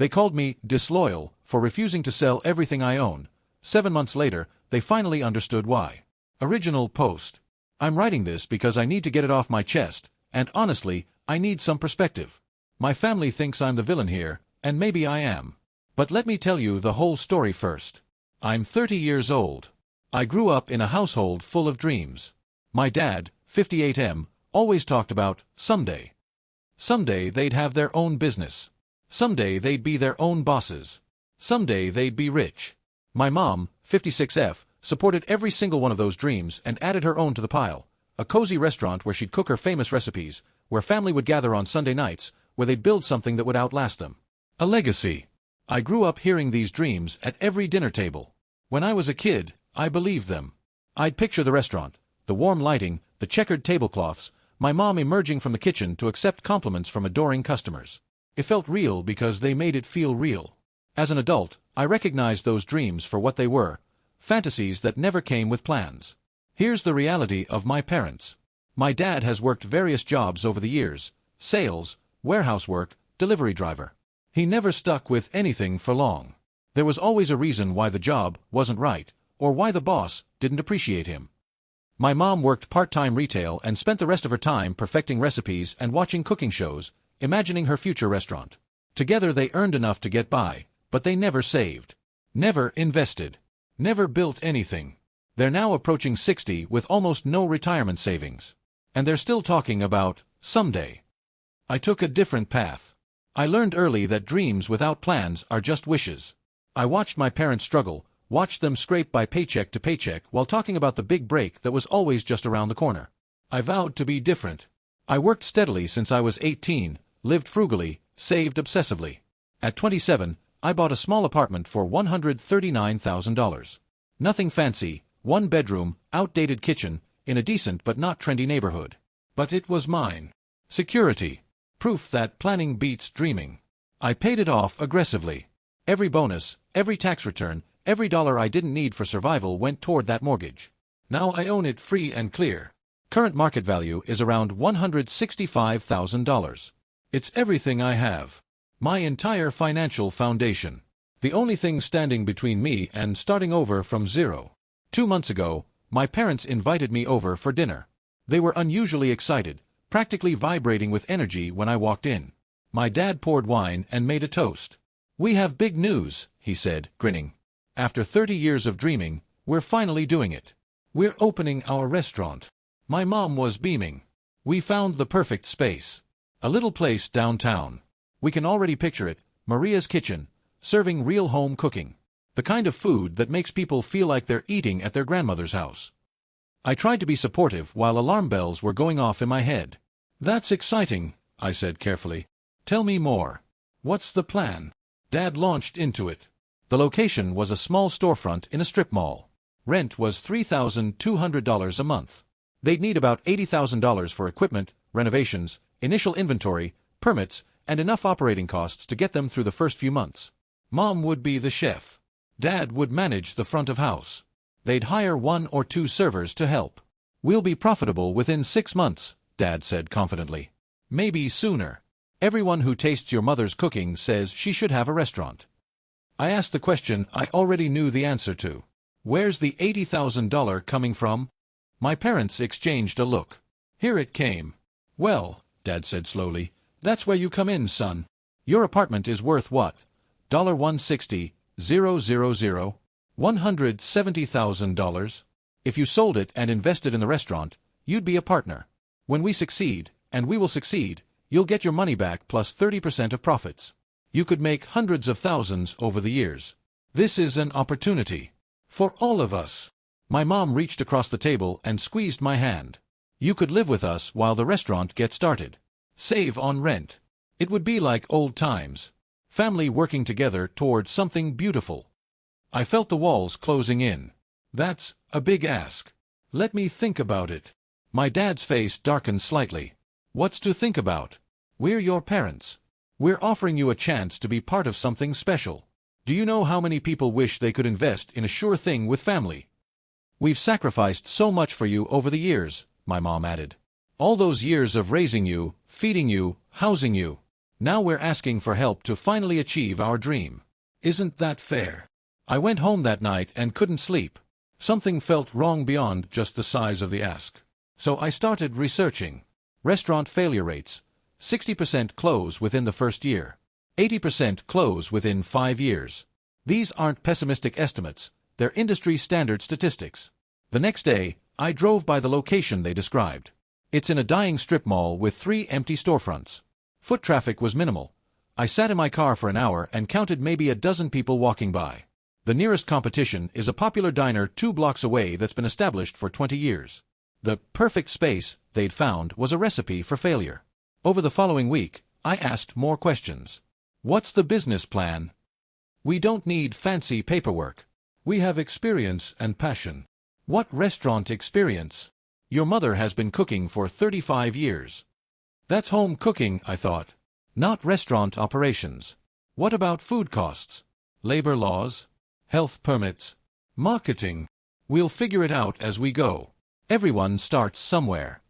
They called me disloyal for refusing to sell everything I own. 7 months later, they finally understood why. Original post. I'm writing this because I need to get it off my chest, and honestly, I need some perspective. My family thinks I'm the villain here, and maybe I am. But let me tell you the whole story first. I'm 30 years old. I grew up in a household full of dreams. My dad, 58M, always talked about someday. Someday they'd have their own business. Someday they'd be their own bosses. Someday they'd be rich. My mom, 56F, supported every single one of those dreams and added her own to the pile. A cozy restaurant where she'd cook her famous recipes, where family would gather on Sunday nights, where they'd build something that would outlast them. A legacy. I grew up hearing these dreams at every dinner table. When I was a kid, I believed them. I'd picture the restaurant, the warm lighting, the checkered tablecloths, my mom emerging from the kitchen to accept compliments from adoring customers. It felt real because they made it feel real. As an adult, I recognized those dreams for what they were, fantasies that never came with plans. Here's the reality of my parents. My dad has worked various jobs over the years: sales, warehouse work, delivery driver. He never stuck with anything for long. There was always a reason why the job wasn't right, or why the boss didn't appreciate him. My mom worked part-time retail and spent the rest of her time perfecting recipes and watching cooking shows, imagining her future restaurant. Together they earned enough to get by, but they never saved. Never invested. Never built anything. They're now approaching 60 with almost no retirement savings. And they're still talking about someday. I took a different path. I learned early that dreams without plans are just wishes. I watched my parents struggle, watched them scrape by paycheck to paycheck while talking about the big break that was always just around the corner. I vowed to be different. I worked steadily since I was 18, lived frugally, saved obsessively. At 27, I bought a small apartment for $139,000. Nothing fancy, one bedroom, outdated kitchen, in a decent but not trendy neighborhood. But it was mine. Security. Proof that planning beats dreaming. I paid it off aggressively. Every bonus, every tax return, every dollar I didn't need for survival went toward that mortgage. Now I own it free and clear. Current market value is around $165,000. It's everything I have. My entire financial foundation. The only thing standing between me and starting over from zero. 2 months ago, my parents invited me over for dinner. They were unusually excited, practically vibrating with energy when I walked in. My dad poured wine and made a toast. "We have big news," he said, grinning. "After 30 years of dreaming, we're finally doing it. We're opening our restaurant." My mom was beaming. "We found the perfect space. A little place downtown. We can already picture it, Maria's Kitchen, serving real home cooking. The kind of food that makes people feel like they're eating at their grandmother's house." I tried to be supportive while alarm bells were going off in my head. "That's exciting," I said carefully. "Tell me more. What's the plan?" Dad launched into it. The location was a small storefront in a strip mall. Rent was $3,200 a month. They'd need about $80,000 for equipment, renovations, initial inventory, permits, and enough operating costs to get them through the first few months. Mom would be the chef. Dad would manage the front of house. They'd hire 1 or 2 servers to help. "We'll be profitable within 6 months, Dad said confidently. "Maybe sooner. Everyone who tastes your mother's cooking says she should have a restaurant." I asked the question I already knew the answer to. "Where's the $80,000 coming from?" My parents exchanged a look. Here it came. "Well," Dad said slowly, "that's where you come in, son. Your apartment is worth what? $160,000? $170,000? If you sold it and invested in the restaurant, you'd be a partner. When we succeed, and we will succeed, you'll get your money back plus 30% of profits. You could make hundreds of thousands over the years. This is an opportunity. For all of us." My mom reached across the table and squeezed my hand. "You could live with us while the restaurant gets started. Save on rent. It would be like old times. Family working together towards something beautiful." I felt the walls closing in. "That's a big ask. Let me think about it." My dad's face darkened slightly. "What's to think about? We're your parents. We're offering you a chance to be part of something special. Do you know how many people wish they could invest in a sure thing with family? We've sacrificed so much for you over the years," my mom added. "All those years of raising you, feeding you, housing you. Now we're asking for help to finally achieve our dream. Isn't that fair? I went home that night and couldn't sleep. Something felt wrong beyond just the size of the ask. So I started researching. Restaurant failure rates. 60% close within the first year. 80% close within 5 years. These aren't pessimistic estimates, they're industry standard statistics. The next day, I drove by the location they described. It's in a dying strip mall with 3 empty storefronts. Foot traffic was minimal. I sat in my car for an hour and counted maybe a dozen people walking by. The nearest competition is a popular diner 2 blocks away that's been established for 20 years. The perfect space they'd found was a recipe for failure. Over the following week, I asked more questions. What's the business plan? We don't need fancy paperwork. We have experience and passion. What restaurant experience? Your mother has been cooking for 35 years. That's home cooking, I thought. Not restaurant operations. What about food costs? Labor laws? Health permits? Marketing? We'll figure it out as we go. Everyone starts somewhere.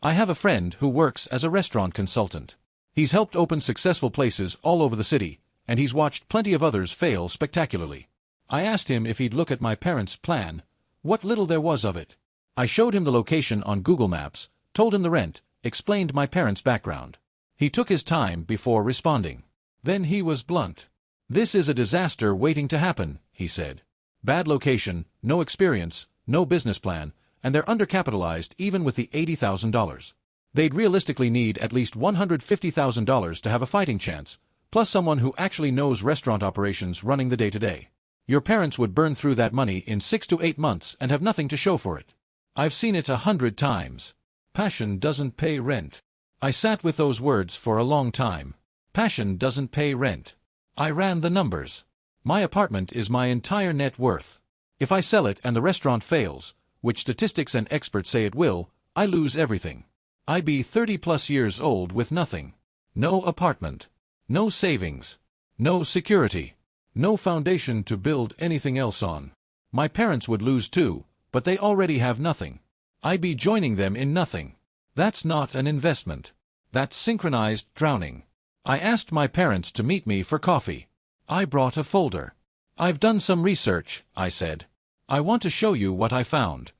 I have a friend who works as a restaurant consultant. He's helped open successful places all over the city, and he's watched plenty of others fail spectacularly. I asked him if he'd look at my parents' plan, what little there was of it. I showed him the location on Google Maps, told him the rent, explained my parents' background. He took his time before responding. Then he was blunt. This is a disaster waiting to happen, he said. Bad location, no experience, no business plan, and they're undercapitalized even with the $80,000. They'd realistically need at least $150,000 to have a fighting chance, plus someone who actually knows restaurant operations running the day-to-day. Your parents would burn through that money in 6 to 8 months and have nothing to show for it. I've seen it 100 times. Passion doesn't pay rent. I sat with those words for a long time. Passion doesn't pay rent. I ran the numbers. My apartment is my entire net worth. If I sell it and the restaurant fails, which statistics and experts say it will, I lose everything. I'd be 30+ years old with nothing. No apartment. No savings. No security. No foundation to build anything else on. My parents would lose too, but they already have nothing. I'd be joining them in nothing. That's not an investment. That's synchronized drowning. I asked my parents to meet me for coffee. I brought a folder. I've done some research, I said. I want to show you what I found.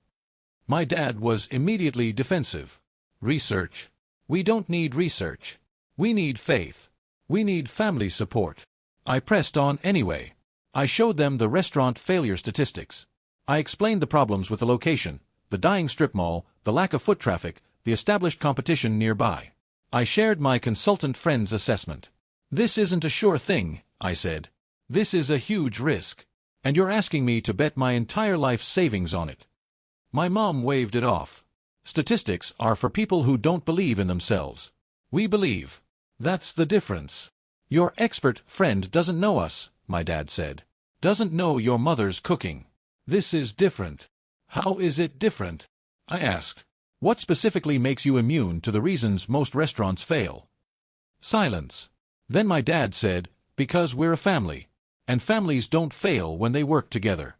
My dad was immediately defensive. Research? We don't need research. We need faith. We need family support. I pressed on anyway. I showed them the restaurant failure statistics. I explained the problems with the location, the dying strip mall, the lack of foot traffic, the established competition nearby. I shared my consultant friend's assessment. This isn't a sure thing, I said. This is a huge risk. And you're asking me to bet my entire life's savings on it. My mom waved it off. Statistics are for people who don't believe in themselves. We believe. That's the difference. Your expert friend doesn't know us, my dad said. Doesn't know your mother's cooking. This is different. How is it different? I asked. What specifically makes you immune to the reasons most restaurants fail? Silence. Then my dad said, because we're a family. And families don't fail when they work together.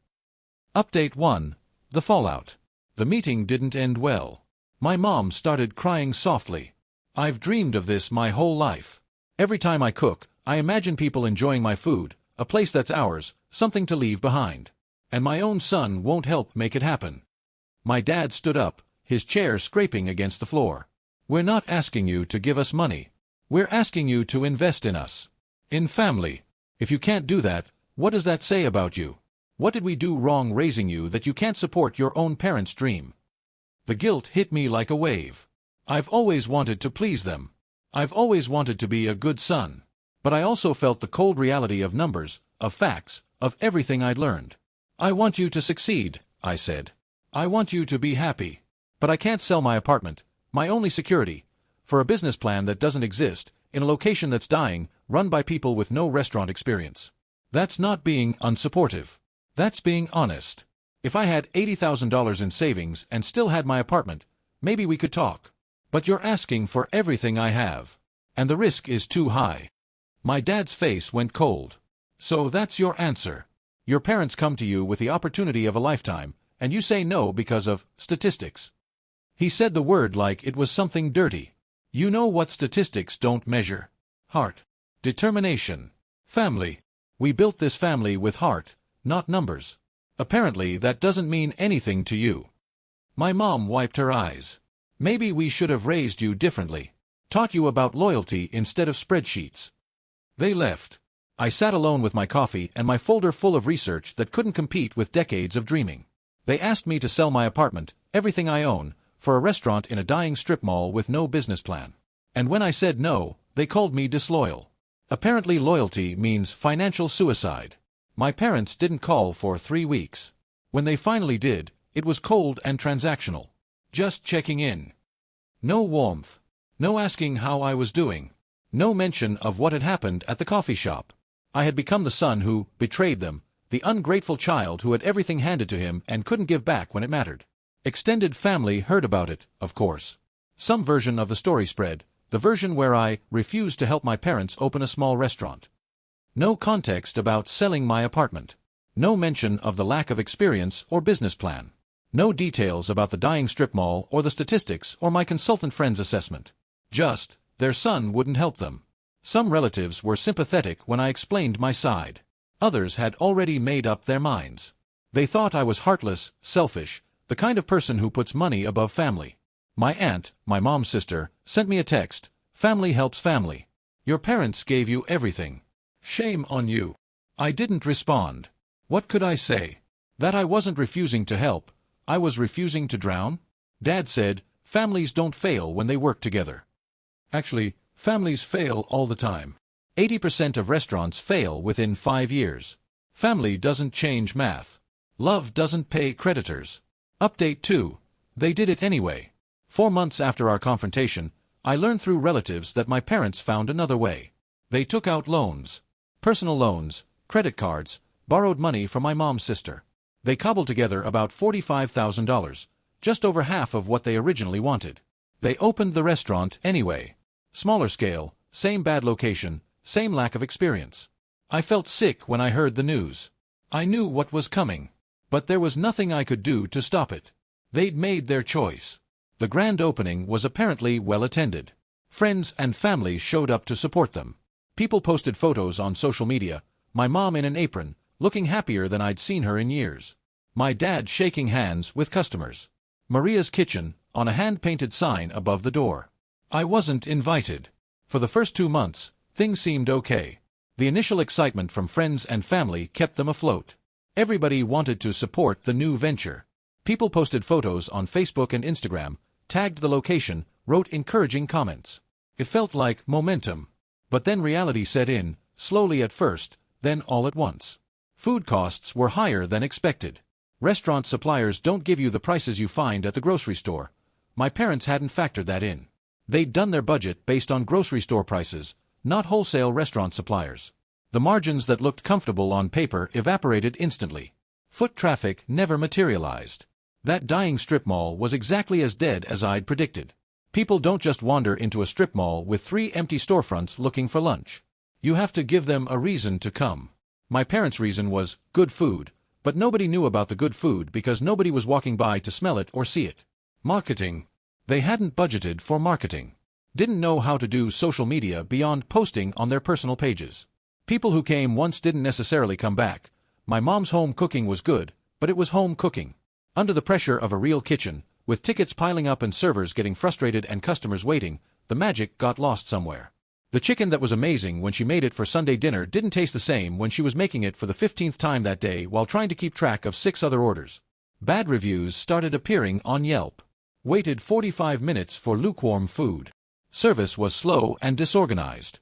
Update 1. The fallout. The meeting didn't end well. My mom started crying softly. I've dreamed of this my whole life. Every time I cook, I imagine people enjoying my food, a place that's ours, something to leave behind. And my own son won't help make it happen. My dad stood up, his chair scraping against the floor. We're not asking you to give us money. We're asking you to invest in us. In family. If you can't do that, what does that say about you? What did we do wrong raising you that you can't support your own parents' dream? The guilt hit me like a wave. I've always wanted to please them. I've always wanted to be a good son. But I also felt the cold reality of numbers, of facts, of everything I'd learned. I want you to succeed, I said. I want you to be happy. But I can't sell my apartment, my only security, for a business plan that doesn't exist, in a location that's dying, run by people with no restaurant experience. That's not being unsupportive. That's being honest. If I had $80,000 in savings and still had my apartment, maybe we could talk. But you're asking for everything I have. And the risk is too high. My dad's face went cold. So that's your answer. Your parents come to you with the opportunity of a lifetime, and you say no because of statistics. He said the word like it was something dirty. You know what statistics don't measure? Heart. Determination. Family. We built this family with heart, not numbers. Apparently that doesn't mean anything to you. My mom wiped her eyes. Maybe we should have raised you differently. Taught you about loyalty instead of spreadsheets. They left. I sat alone with my coffee and my folder full of research that couldn't compete with decades of dreaming. They asked me to sell my apartment, everything I own, for a restaurant in a dying strip mall with no business plan. And when I said no, they called me disloyal. Apparently loyalty means financial suicide. My parents didn't call for 3 weeks. When they finally did, it was cold and transactional. Just checking in. No warmth. No asking how I was doing. No mention of what had happened at the coffee shop. I had become the son who betrayed them, the ungrateful child who had everything handed to him and couldn't give back when it mattered. Extended family heard about it, of course. Some version of the story spread, the version where I refused to help my parents open a small restaurant. No context about selling my apartment. No mention of the lack of experience or business plan. No details about the dying strip mall or the statistics or my consultant friend's assessment. Just, their son wouldn't help them. Some relatives were sympathetic when I explained my side. Others had already made up their minds. They thought I was heartless, selfish, the kind of person who puts money above family. My aunt, my mom's sister, sent me a text, "Family helps family. Your parents gave you everything. Shame on you." I didn't respond. What could I say? That I wasn't refusing to help, I was refusing to drown? Dad said, families don't fail when they work together. Actually, families fail all the time. 80% of restaurants fail within 5 years. Family doesn't change math. Love doesn't pay creditors. Update 2. They did it anyway. 4 months after our confrontation, I learned through relatives that my parents found another way. They took out loans. Personal loans, credit cards, borrowed money from my mom's sister. They cobbled together about $45,000, just over half of what they originally wanted. They opened the restaurant anyway. Smaller scale, same bad location, same lack of experience. I felt sick when I heard the news. I knew what was coming. But there was nothing I could do to stop it. They'd made their choice. The grand opening was apparently well attended. Friends and family showed up to support them. People posted photos on social media, my mom in an apron, looking happier than I'd seen her in years. My dad shaking hands with customers. Maria's Kitchen, on a hand-painted sign above the door. I wasn't invited. For the first 2 months, things seemed okay. The initial excitement from friends and family kept them afloat. Everybody wanted to support the new venture. People posted photos on Facebook and Instagram, tagged the location, wrote encouraging comments. It felt like momentum. But then reality set in, slowly at first, then all at once. Food costs were higher than expected. Restaurant suppliers don't give you the prices you find at the grocery store. My parents hadn't factored that in. They'd done their budget based on grocery store prices, not wholesale restaurant suppliers. The margins that looked comfortable on paper evaporated instantly. Foot traffic never materialized. That dying strip mall was exactly as dead as I'd predicted. People don't just wander into a strip mall with 3 empty storefronts looking for lunch. You have to give them a reason to come. My parents' reason was good food, but nobody knew about the good food because nobody was walking by to smell it or see it. Marketing. They hadn't budgeted for marketing. Didn't know how to do social media beyond posting on their personal pages. People who came once didn't necessarily come back. My mom's home cooking was good, but it was home cooking. Under the pressure of a real kitchen, with tickets piling up and servers getting frustrated and customers waiting, the magic got lost somewhere. The chicken that was amazing when she made it for Sunday dinner didn't taste the same when she was making it for the 15th time that day while trying to keep track of 6 other orders. Bad reviews started appearing on Yelp. Waited 45 minutes for lukewarm food. Service was slow and disorganized.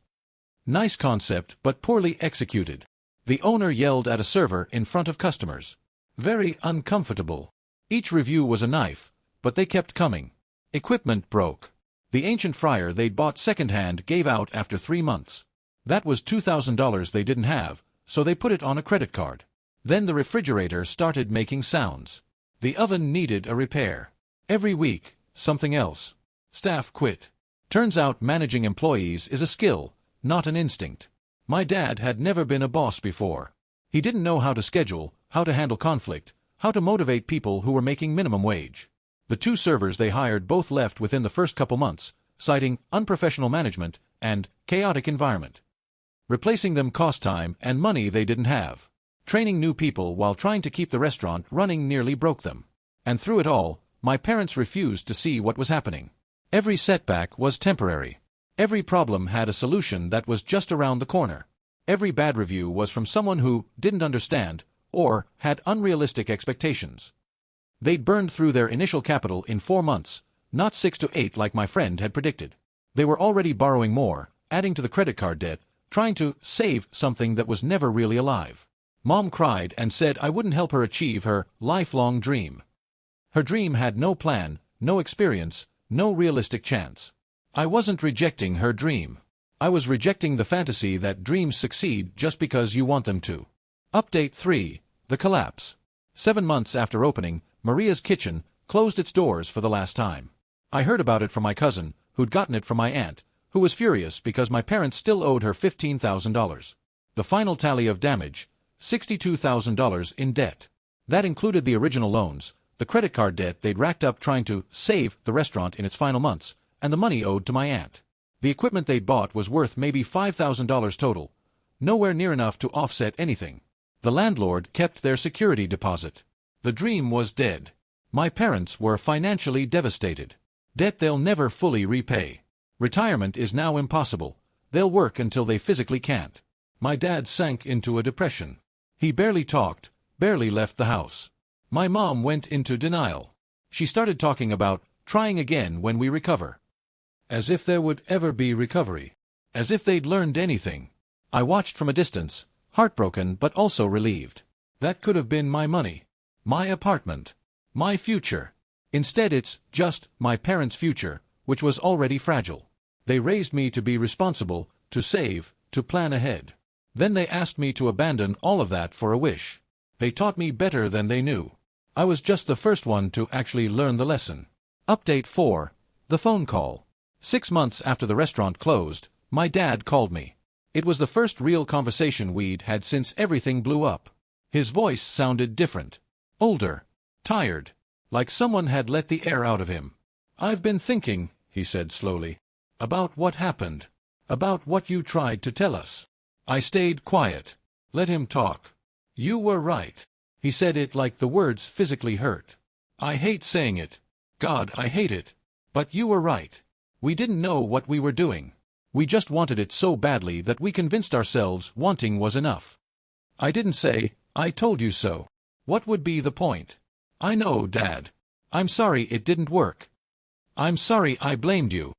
Nice concept but poorly executed. The owner yelled at a server in front of customers. Very uncomfortable. Each review was a knife, but they kept coming. Equipment broke. The ancient fryer they'd bought secondhand gave out after 3 months. That was $2,000 they didn't have, so they put it on a credit card. Then the refrigerator started making sounds. The oven needed a repair. Every week, something else. Staff quit. Turns out managing employees is a skill, not an instinct. My dad had never been a boss before. He didn't know how to schedule, how to handle conflict, how to motivate people who were making minimum wage. The 2 servers they hired both left within the first couple months, citing unprofessional management and chaotic environment. Replacing them cost time and money they didn't have. Training new people while trying to keep the restaurant running nearly broke them. And through it all, my parents refused to see what was happening. Every setback was temporary. Every problem had a solution that was just around the corner. Every bad review was from someone who didn't understand or had unrealistic expectations. They'd burned through their initial capital in 4 months, not 6 to 8 like my friend had predicted. They were already borrowing more, adding to the credit card debt, trying to save something that was never really alive. Mom cried and said I wouldn't help her achieve her lifelong dream. Her dream had no plan, no experience, no realistic chance. I wasn't rejecting her dream. I was rejecting the fantasy that dreams succeed just because you want them to. Update 3. The collapse. 7 months after opening, Maria's Kitchen closed its doors for the last time. I heard about it from my cousin, who'd gotten it from my aunt, who was furious because my parents still owed her $15,000. The final tally of damage, $62,000 in debt. That included the original loans, the credit card debt they'd racked up trying to save the restaurant in its final months, and the money owed to my aunt. The equipment they'd bought was worth maybe $5,000 total, nowhere near enough to offset anything. The landlord kept their security deposit. The dream was dead. My parents were financially devastated. Debt they'll never fully repay. Retirement is now impossible. They'll work until they physically can't. My dad sank into a depression. He barely talked, barely left the house. My mom went into denial. She started talking about trying again when we recover. As if there would ever be recovery. As if they'd learned anything. I watched from a distance, heartbroken but also relieved. That could have been my money. My apartment. My future. Instead it's just my parents' future, which was already fragile. They raised me to be responsible, to save, to plan ahead. Then they asked me to abandon all of that for a wish. They taught me better than they knew. I was just the first one to actually learn the lesson. Update 4. The phone call. 6 months after the restaurant closed, my dad called me. It was the first real conversation we'd had since everything blew up. His voice sounded different. Older. Tired. Like someone had let the air out of him. I've been thinking, he said slowly, about what happened. About what you tried to tell us. I stayed quiet. Let him talk. You were right. He said it like the words physically hurt. I hate saying it. God, I hate it. But you were right. We didn't know what we were doing. We just wanted it so badly that we convinced ourselves wanting was enough. I didn't say, I told you so. What would be the point? I know, Dad. I'm sorry it didn't work. I'm sorry I blamed you.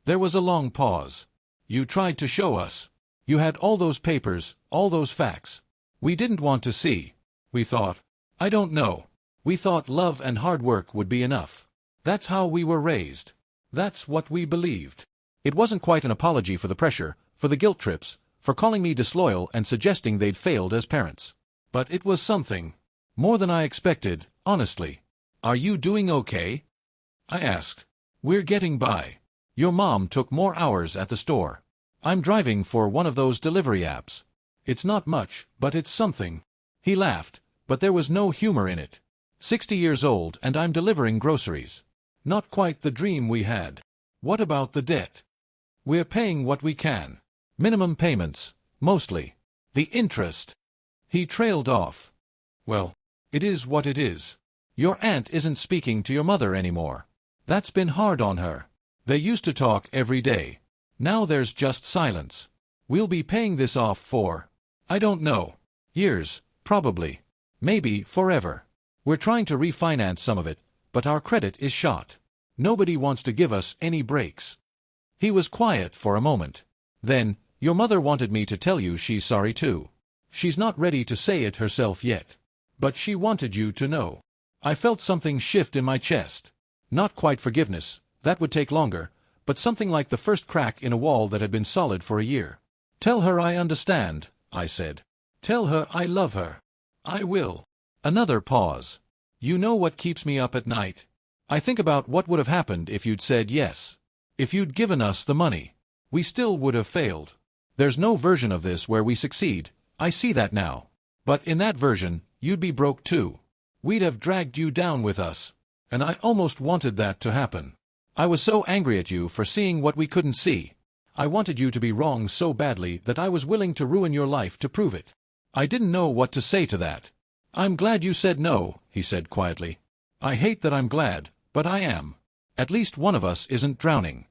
There was a long pause. You tried to show us. You had all those papers, all those facts. We didn't want to see. We thought, I don't know. We thought love and hard work would be enough. That's how we were raised. That's what we believed. It wasn't quite an apology for the pressure, for the guilt trips, for calling me disloyal and suggesting they'd failed as parents. But it was something. More than I expected, honestly. Are you doing okay? I asked. We're getting by. Your mom took more hours at the store. I'm driving for one of those delivery apps. It's not much, but it's something. He laughed, but there was no humor in it. 60 years old and I'm delivering groceries. Not quite the dream we had. What about the debt? We're paying what we can. Minimum payments, mostly. The interest. He trailed off. Well, it is what it is. Your aunt isn't speaking to your mother anymore. That's been hard on her. They used to talk every day. Now there's just silence. We'll be paying this off for, I don't know, years, probably. Maybe forever. We're trying to refinance some of it, but our credit is shot. Nobody wants to give us any breaks. He was quiet for a moment. Then, your mother wanted me to tell you she's sorry too. She's not ready to say it herself yet. But she wanted you to know. I felt something shift in my chest. Not quite forgiveness, that would take longer, but something like the first crack in a wall that had been solid for a year. Tell her I understand, I said. Tell her I love her. I will. Another pause. You know what keeps me up at night? I think about what would have happened if you'd said yes. If you'd given us the money. We still would have failed. There's no version of this where we succeed. I see that now. But in that version, you'd be broke too. We'd have dragged you down with us. And I almost wanted that to happen. I was so angry at you for seeing what we couldn't see. I wanted you to be wrong so badly that I was willing to ruin your life to prove it. I didn't know what to say to that. I'm glad you said no, he said quietly. I hate that I'm glad, but I am. At least one of us isn't drowning.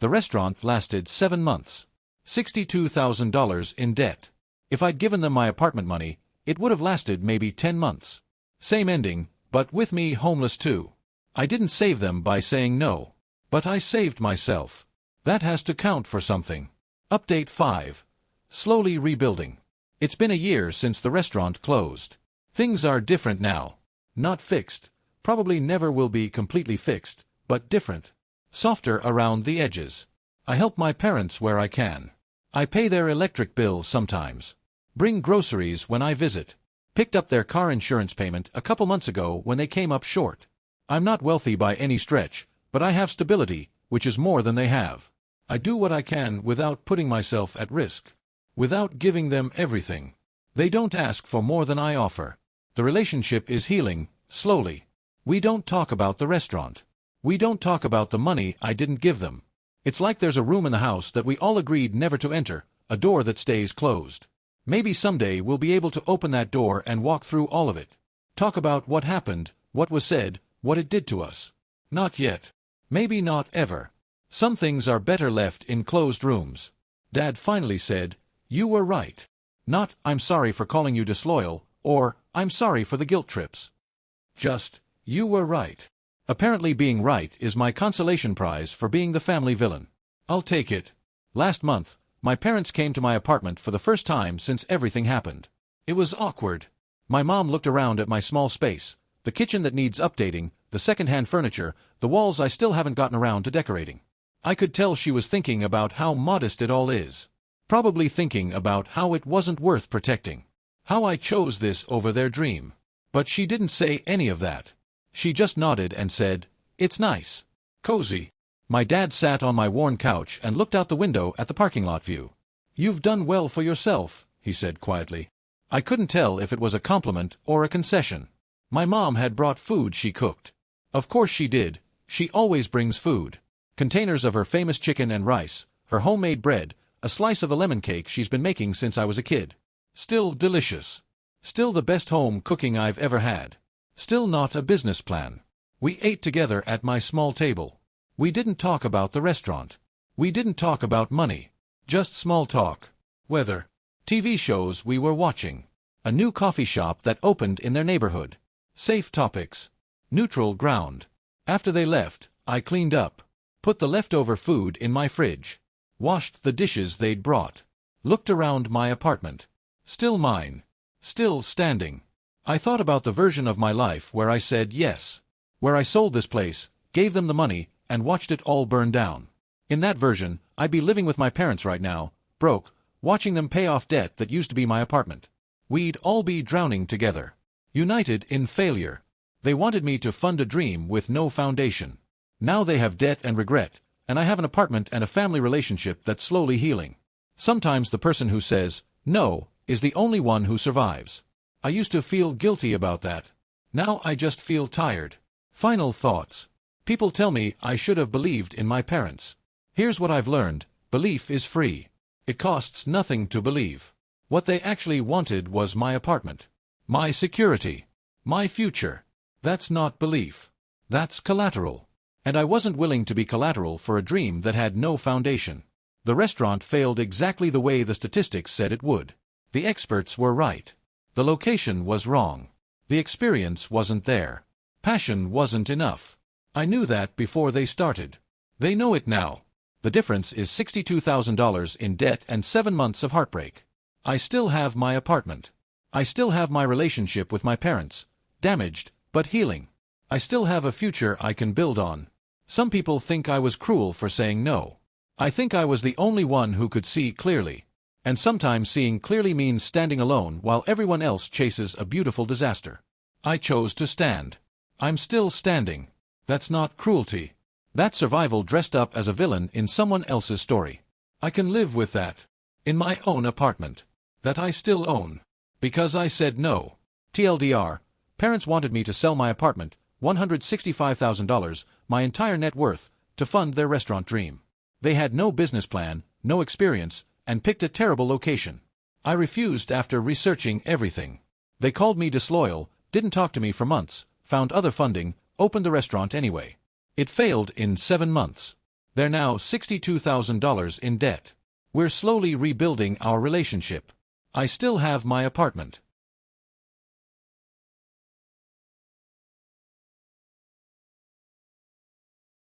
The restaurant lasted 7 months. $62,000 in debt. If I'd given them my apartment money, it would have lasted maybe 10 months. Same ending, but with me homeless too. I didn't save them by saying no. But I saved myself. That has to count for something. Update 5. Slowly rebuilding. It's been a year since the restaurant closed. Things are different now. Not fixed. Probably never will be completely fixed, but different. Softer around the edges. I help my parents where I can. I pay their electric bill sometimes. Bring groceries when I visit. Picked up their car insurance payment a couple months ago when they came up short. I'm not wealthy by any stretch, but I have stability, which is more than they have. I do what I can without putting myself at risk. Without giving them everything. They don't ask for more than I offer. The relationship is healing, slowly. We don't talk about the restaurant. We don't talk about the money I didn't give them. It's like there's a room in the house that we all agreed never to enter, a door that stays closed. Maybe someday we'll be able to open that door and walk through all of it. Talk about what happened, what was said, what it did to us. Not yet. Maybe not ever. Some things are better left in closed rooms. Dad finally said, "You were right." Not, "I'm sorry for calling you disloyal," or, "I'm sorry for the guilt trips." Just, "You were right." Apparently being right is my consolation prize for being the family villain. I'll take it. Last month, my parents came to my apartment for the first time since everything happened. It was awkward. My mom looked around at my small space, the kitchen that needs updating, the second-hand furniture, the walls I still haven't gotten around to decorating. I could tell she was thinking about how modest it all is. Probably thinking about how it wasn't worth protecting. How I chose this over their dream. But she didn't say any of that. She just nodded and said, "It's nice. Cozy." My dad sat on my worn couch and looked out the window at the parking lot view. "You've done well for yourself," he said quietly. I couldn't tell if it was a compliment or a concession. My mom had brought food she cooked. Of course she did. She always brings food. Containers of her famous chicken and rice, her homemade bread, a slice of the lemon cake she's been making since I was a kid. Still delicious. Still the best home cooking I've ever had. Still not a business plan. We ate together at my small table. We didn't talk about the restaurant. We didn't talk about money. Just small talk. Weather. TV shows we were watching. A new coffee shop that opened in their neighborhood. Safe topics. Neutral ground. After they left, I cleaned up. Put the leftover food in my fridge. Washed the dishes they'd brought. Looked around my apartment. Still mine. Still standing. I thought about the version of my life where I said yes. Where I sold this place, gave them the money, and watched it all burn down. In that version, I'd be living with my parents right now, broke, watching them pay off debt that used to be my apartment. We'd all be drowning together. United in failure. They wanted me to fund a dream with no foundation. Now they have debt and regret, and I have an apartment and a family relationship that's slowly healing. Sometimes the person who says no is the only one who survives. I used to feel guilty about that. Now I just feel tired. Final thoughts. People tell me I should have believed in my parents. Here's what I've learned. Belief is free. It costs nothing to believe. What they actually wanted was my apartment. My security. My future. That's not belief. That's collateral. And I wasn't willing to be collateral for a dream that had no foundation. The restaurant failed exactly the way the statistics said it would. The experts were right. The location was wrong. The experience wasn't there. Passion wasn't enough. I knew that before they started. They know it now. The difference is $62,000 in debt and 7 months of heartbreak. I still have my apartment. I still have my relationship with my parents. Damaged, but healing. I still have a future I can build on. Some people think I was cruel for saying no. I think I was the only one who could see clearly. And sometimes seeing clearly means standing alone while everyone else chases a beautiful disaster. I chose to stand. I'm still standing. That's not cruelty. That's survival dressed up as a villain in someone else's story. I can live with that. In my own apartment. That I still own. Because I said no. TLDR, parents wanted me to sell my apartment, $165,000, my entire net worth, to fund their restaurant dream. They had no business plan, no experience, and picked a terrible location. I refused after researching everything. They called me disloyal, didn't talk to me for months, found other funding, opened the restaurant anyway. It failed in 7 months. They're now $62,000 in debt. We're slowly rebuilding our relationship. I still have my apartment.